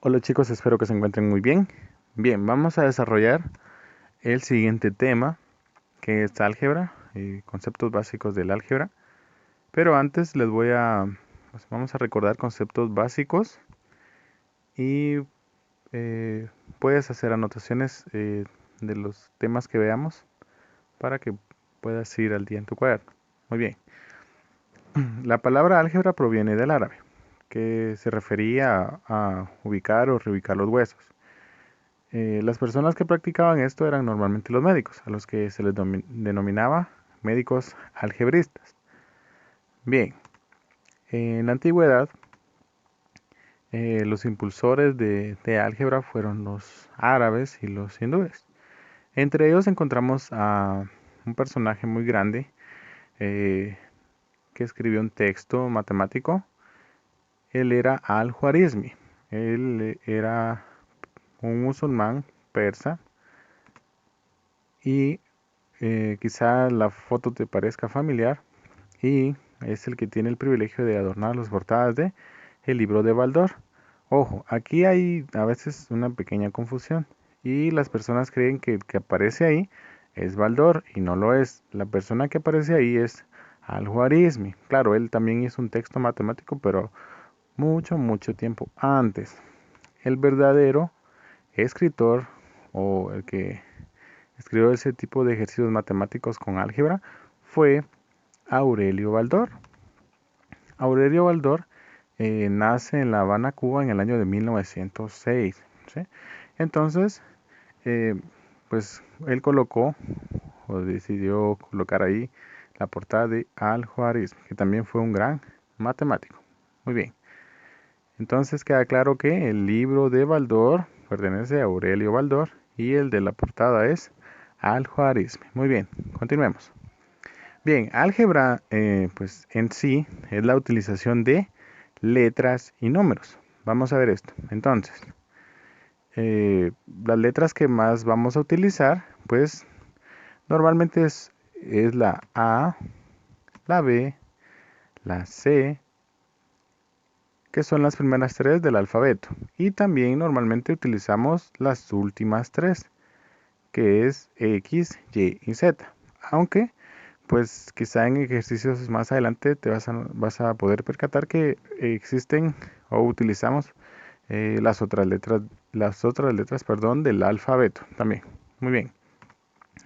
Hola chicos, espero que se encuentren muy bien. Bien, vamos a desarrollar el siguiente tema, que es álgebra y conceptos básicos del álgebra. Pero antes vamos a recordar conceptos básicos y eh, puedes hacer anotaciones de los temas que veamos para que puedas ir al día en tu cuaderno. Muy bien, la palabra álgebra proviene del árabe, que se refería a ubicar o reubicar los huesos. Las personas que practicaban esto eran normalmente los médicos, a los que se les denominaba médicos algebristas. Bien, en la antigüedad, los impulsores de álgebra fueron los árabes y los hindúes. Entre ellos encontramos a un personaje muy grande eh, que escribió un texto matemático. Él era Al-Khwarizmi. Él era un musulmán persa y quizá la foto te parezca familiar y es el que tiene el privilegio de adornar las portadas de el libro de Baldor. Ojo, aquí hay a veces una pequeña confusión y las personas creen que el que aparece ahí es Baldor y no lo es. La persona que aparece ahí es Al-Khwarizmi. Claro, él también hizo un texto matemático, pero mucho tiempo antes. El verdadero escritor o el que escribió ese tipo de ejercicios matemáticos con álgebra fue Aurelio Baldor. Aurelio Baldor nace en La Habana, Cuba, en el año de 1906. ¿Sí? Entonces, eh, pues él colocó o decidió colocar ahí la portada de Al-Khwarizmi, que también fue un gran matemático. Muy bien. Entonces queda claro que el libro de Baldor pertenece a Aurelio Baldor y el de la portada es Al-Khwarizmi. Muy bien, continuemos. Bien, álgebra pues en sí es la utilización de letras y números. Vamos a ver esto. Entonces, las letras que más vamos a utilizar pues normalmente es la A, la B, la C, que son las primeras tres del alfabeto. Y también normalmente utilizamos las últimas tres, que es X, Y y Z. Aunque, pues quizá en ejercicios más adelante vas a poder percatar que existen o utilizamos las otras letras, perdón, del alfabeto también. Muy bien.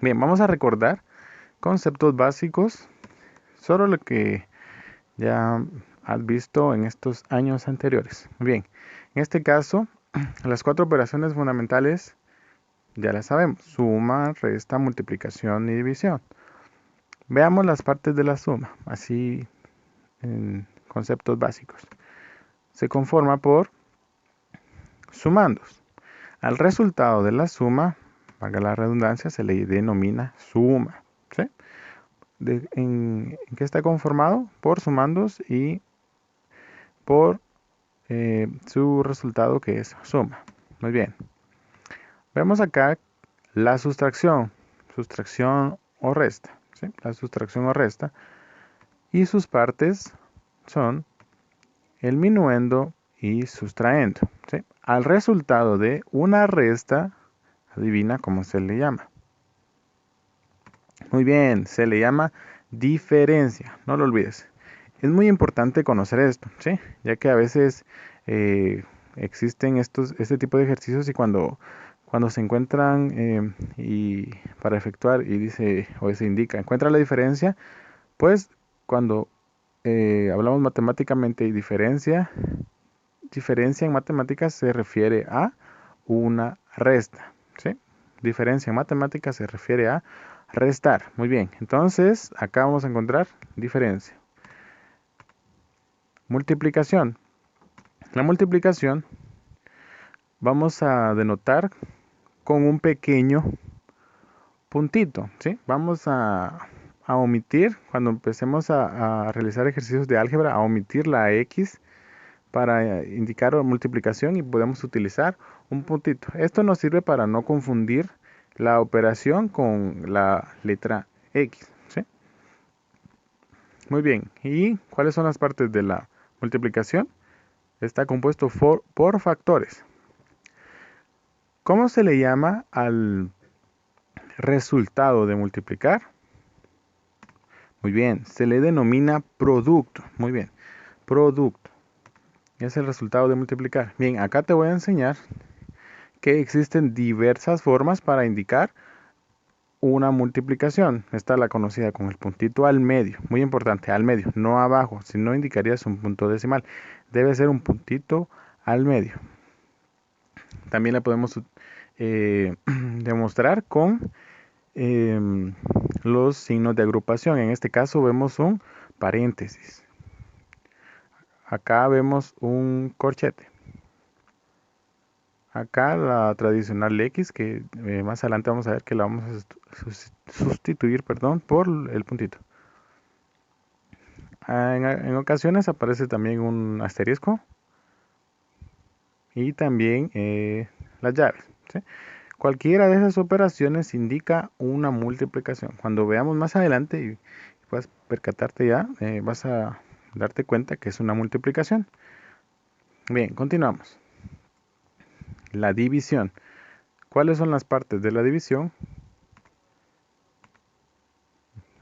Bien, vamos a recordar conceptos básicos, solo lo que ya has visto en estos años anteriores. Muy bien, en este caso, las cuatro operaciones fundamentales ya las sabemos: suma, resta, multiplicación y división. Veamos las partes de la suma, así en conceptos básicos. Se conforma por sumandos. Al resultado de la suma, valga la redundancia, se le denomina suma. ¿Sí? ¿En qué está conformado? Por sumandos y por su resultado, que es suma. Muy bien. Vemos acá la sustracción o resta. ¿Sí? La sustracción o resta. Y sus partes son el minuendo y sustraendo. ¿Sí? Al resultado de una resta, adivina cómo se le llama. Muy bien, se le llama diferencia, no lo olvides. Es muy importante conocer esto, ¿sí? Ya que a veces existen este tipo de ejercicios y cuando se encuentran y para efectuar y dice o se indica, encuentra la diferencia, pues cuando hablamos matemáticamente y diferencia en matemáticas se refiere a una resta, ¿sí? Diferencia en matemáticas se refiere a restar. Muy bien, entonces acá vamos a encontrar diferencia. Multiplicación. La multiplicación vamos a denotar con un pequeño puntito, ¿sí? Vamos a omitir, cuando empecemos a realizar ejercicios de álgebra, a omitir la X para indicar multiplicación y podemos utilizar un puntito. Esto nos sirve para no confundir la operación con la letra X, ¿sí? Muy bien, ¿y cuáles son las partes de la multiplicación? Está compuesto por factores. ¿Cómo se le llama al resultado de multiplicar? Muy bien, se le denomina producto. Muy bien, producto. Es el resultado de multiplicar. Bien, acá te voy a enseñar que existen diversas formas para indicar una multiplicación. Esta es la conocida con el puntito al medio. Muy importante, al medio, no abajo. Si no indicarías un punto decimal. Debe ser un puntito al medio. También la podemos demostrar con los signos de agrupación. En este caso vemos un paréntesis. Acá vemos un corchete. Acá la tradicional X, que más adelante vamos a ver que la vamos a sustituir, perdón, por el puntito. En ocasiones aparece también un asterisco y también las llaves, ¿sí? Cualquiera de esas operaciones indica una multiplicación. Cuando veamos más adelante y puedas percatarte ya, vas a darte cuenta que es una multiplicación. Bien, continuamos. La división. ¿Cuáles son las partes de la división?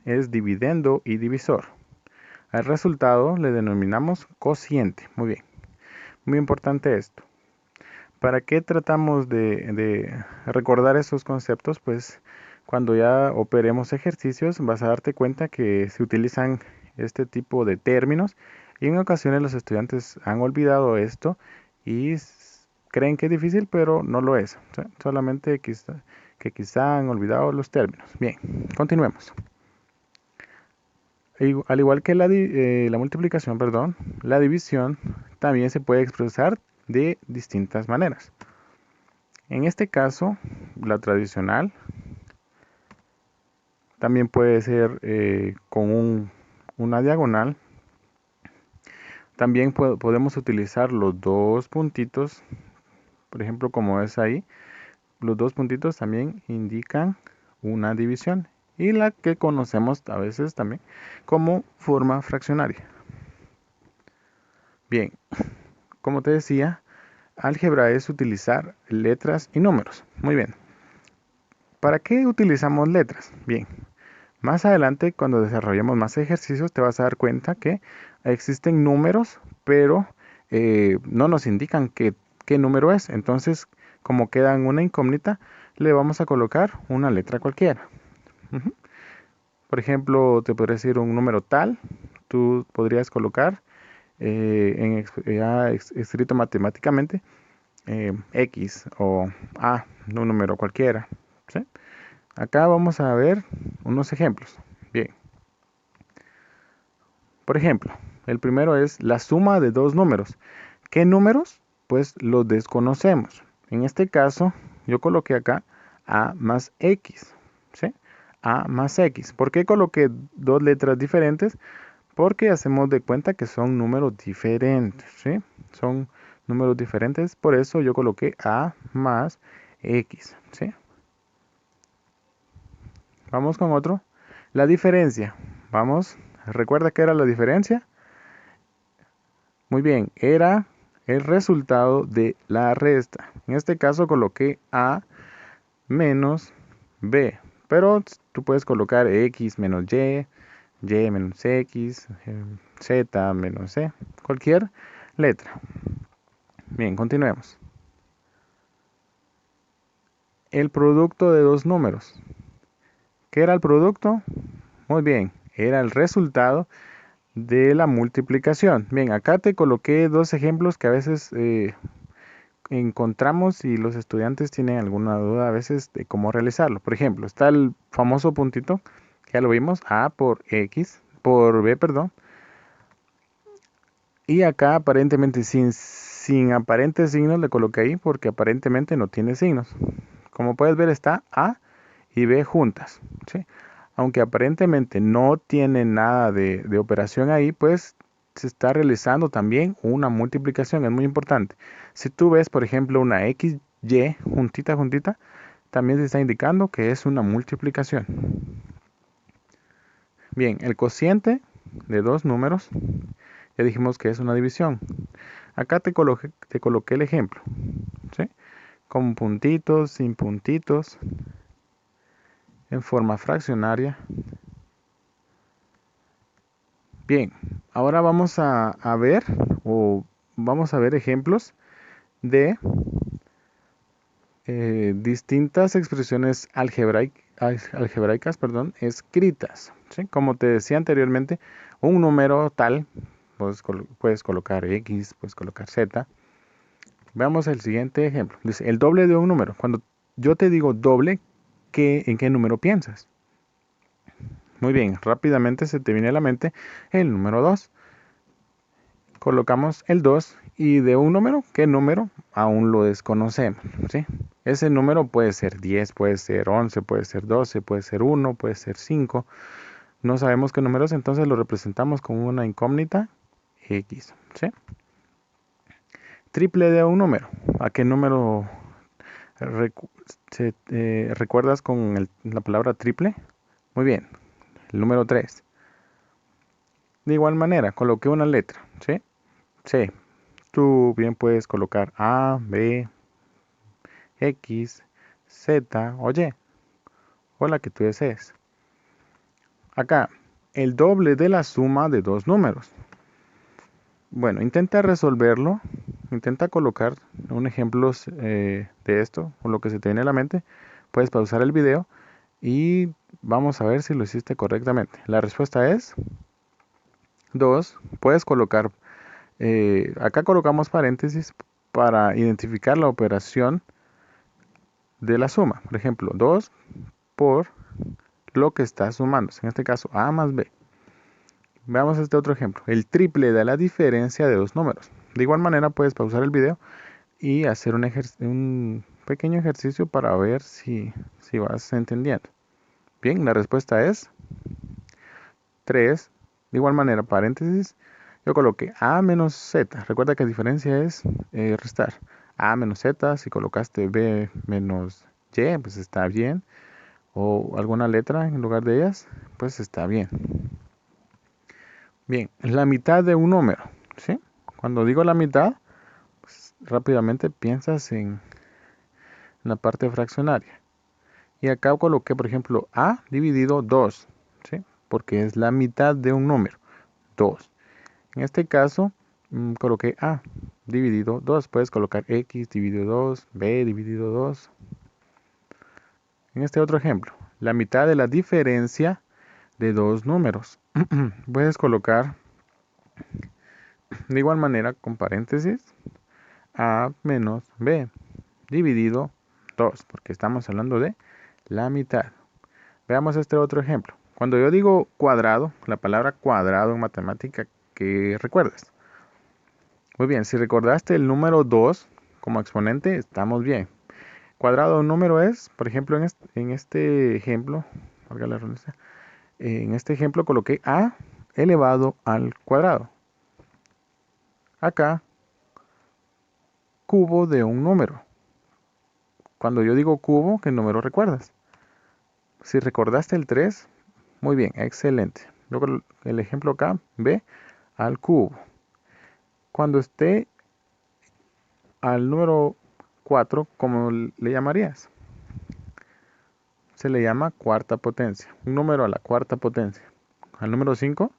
Es dividendo y divisor. Al resultado le denominamos cociente. Muy bien, muy importante esto. ¿Para qué tratamos de recordar esos conceptos? Pues cuando ya operemos ejercicios vas a darte cuenta que se utilizan este tipo de términos y en ocasiones los estudiantes han olvidado esto y creen que es difícil, pero no lo es. O sea, solamente que quizá han olvidado los términos. Bien, continuemos. Al igual que la multiplicación, perdón, la división también se puede expresar de distintas maneras. En este caso, la tradicional también puede ser con una diagonal. También podemos utilizar los dos puntitos, por ejemplo, como es ahí. Los dos puntitos también indican una división y la que conocemos a veces también como forma fraccionaria. Bien, como te decía, álgebra es utilizar letras y números. Muy bien. ¿Para qué utilizamos letras? Bien, más adelante cuando desarrollemos más ejercicios te vas a dar cuenta que existen números, pero no nos indican qué número es. Entonces, como queda en una incógnita, le vamos a colocar una letra cualquiera. Ujú. Por ejemplo, te podría decir un número tal, tú podrías colocar escrito matemáticamente X o A, un número cualquiera. ¿Sí? Acá vamos a ver unos ejemplos. Bien. Por ejemplo, el primero es la suma de dos números. ¿Qué números? Pues los desconocemos. En este caso, yo coloqué acá A más X. ¿Sí? A más X. ¿Por qué coloqué dos letras diferentes? Porque hacemos de cuenta que son números diferentes. ¿Sí? Son números diferentes. Por eso yo coloqué A más X. ¿Sí? Vamos con otro. La diferencia. Vamos. ¿Recuerda qué era la diferencia? Muy bien, era el resultado de la resta. En este caso coloqué A menos B. Pero tú puedes colocar X menos Y menos X, Z menos C. Cualquier letra. Bien, continuemos. El producto de dos números. ¿Qué era el producto? Muy bien, era el resultado de la multiplicación. Bien, acá te coloqué dos ejemplos que a veces encontramos y los estudiantes tienen alguna duda a veces de cómo realizarlo. Por ejemplo, está el famoso puntito, que ya lo vimos, A por X, por B, perdón. Y acá aparentemente sin aparentes signos le coloqué ahí porque aparentemente no tiene signos. Como puedes ver está A y B juntas, ¿sí? Aunque aparentemente no tiene nada de operación ahí, pues se está realizando también una multiplicación, es muy importante. Si tú ves, por ejemplo, una X, Y juntita, juntita, también se está indicando que es una multiplicación. Bien, el cociente de dos números, ya dijimos que es una división. Acá te coloqué el ejemplo, ¿sí? con puntitos, sin puntitos, en forma fraccionaria. Bien, ahora vamos a ver ejemplos de distintas expresiones algebraicas, perdón, escritas, ¿sí? Como te decía anteriormente, un número tal, puedes colocar X, puedes colocar Z. Veamos el siguiente ejemplo. Dice, el doble de un número. Cuando yo te digo doble, ¿en qué número piensas? Muy bien, rápidamente se te viene a la mente el número 2. Colocamos el 2 y de un número, ¿qué número? Aún lo desconocemos, ¿sí? Ese número puede ser 10, puede ser 11, puede ser 12, puede ser 1, puede ser 5. No sabemos qué números, entonces lo representamos con una incógnita X, ¿sí? Triple de un número. ¿A qué número recuerdas con la palabra triple? Muy bien, el número 3. De igual manera, coloqué una letra, ¿sí? C. Tú bien puedes colocar A, B, X, Z o Y, o la que tú desees. Acá, el doble de la suma de dos números. Bueno, intenta resolverlo, intenta colocar un ejemplo de esto, o lo que se te viene a la mente. Puedes pausar el video y vamos a ver si lo hiciste correctamente. La respuesta es 2. Puedes colocar, acá colocamos paréntesis para identificar la operación de la suma. Por ejemplo, 2 por lo que está sumándose. En este caso, A más B. Veamos este otro ejemplo. El triple de la diferencia de dos números. De igual manera, puedes pausar el video y hacer un pequeño ejercicio para ver si vas entendiendo. Bien, la respuesta es 3. De igual manera, paréntesis, yo coloqué A menos Z. Recuerda que la diferencia es restar. A menos Z, si colocaste B menos Y, pues está bien. O alguna letra en lugar de ellas, pues está bien. Bien, la mitad de un número, ¿sí? Cuando digo la mitad, pues rápidamente piensas en la parte fraccionaria. Y acá coloqué, por ejemplo, A dividido 2, ¿sí? Porque es la mitad de un número, 2. En este caso, coloqué A dividido 2. Puedes colocar X dividido 2, B dividido 2. En este otro ejemplo, la mitad de la diferencia de dos números. Puedes colocar de igual manera con paréntesis A menos B dividido 2, porque estamos hablando de la mitad. Veamos este otro ejemplo. Cuando yo digo cuadrado, la palabra cuadrado en matemática, ¿qué recuerdas? Muy bien, si recordaste el número 2 como exponente, estamos bien. Cuadrado de un número es, por ejemplo, en este ejemplo, valga la redundancia, en este ejemplo coloqué A elevado al cuadrado. Acá, cubo de un número. Cuando yo digo cubo, ¿qué número recuerdas? Si recordaste el 3, muy bien, excelente. Luego el ejemplo acá, B al cubo. Cuando esté al número 4, ¿cómo le llamarías? Se le llama cuarta potencia. Un número a la cuarta potencia. Al número 5,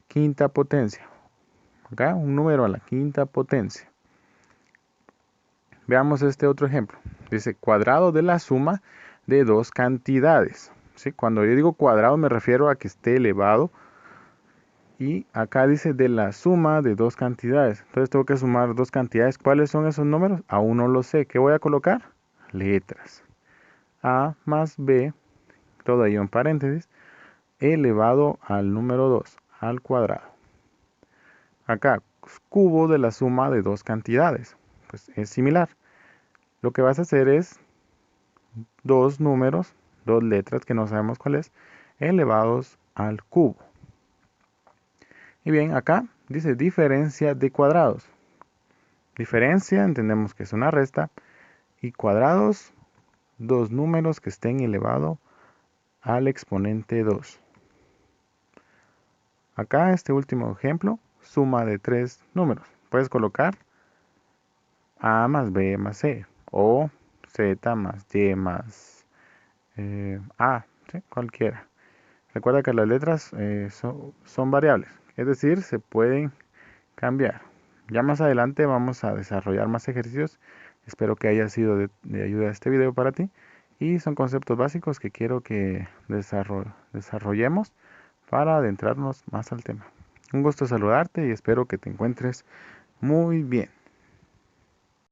quinta potencia. Acá, un número a la quinta potencia. Veamos este otro ejemplo. Dice cuadrado de la suma de dos cantidades. ¿Sí? Cuando yo digo cuadrado me refiero a que esté elevado. Y acá dice de la suma de dos cantidades. Entonces tengo que sumar dos cantidades. ¿Cuáles son esos números? Aún no lo sé. ¿Qué voy a colocar? Letras. A más B, todo ello en paréntesis, elevado al número 2, al cuadrado. Acá, cubo de la suma de dos cantidades. Pues es similar. Lo que vas a hacer es dos números, dos letras que no sabemos cuál es, elevados al cubo. Y bien, acá dice diferencia de cuadrados. Diferencia, entendemos que es una resta. Y cuadrados, dos números que estén elevado al exponente 2. Acá este último ejemplo, suma de tres números. Puedes colocar A más B más C o Z más Y más A, ¿sí? Cualquiera. Recuerda que las letras son variables, es decir, se pueden cambiar. Ya más adelante vamos a desarrollar más ejercicios. Espero que haya sido de ayuda este video para ti. Y son conceptos básicos que quiero que desarrollemos para adentrarnos más al tema. Un gusto saludarte y espero que te encuentres muy bien.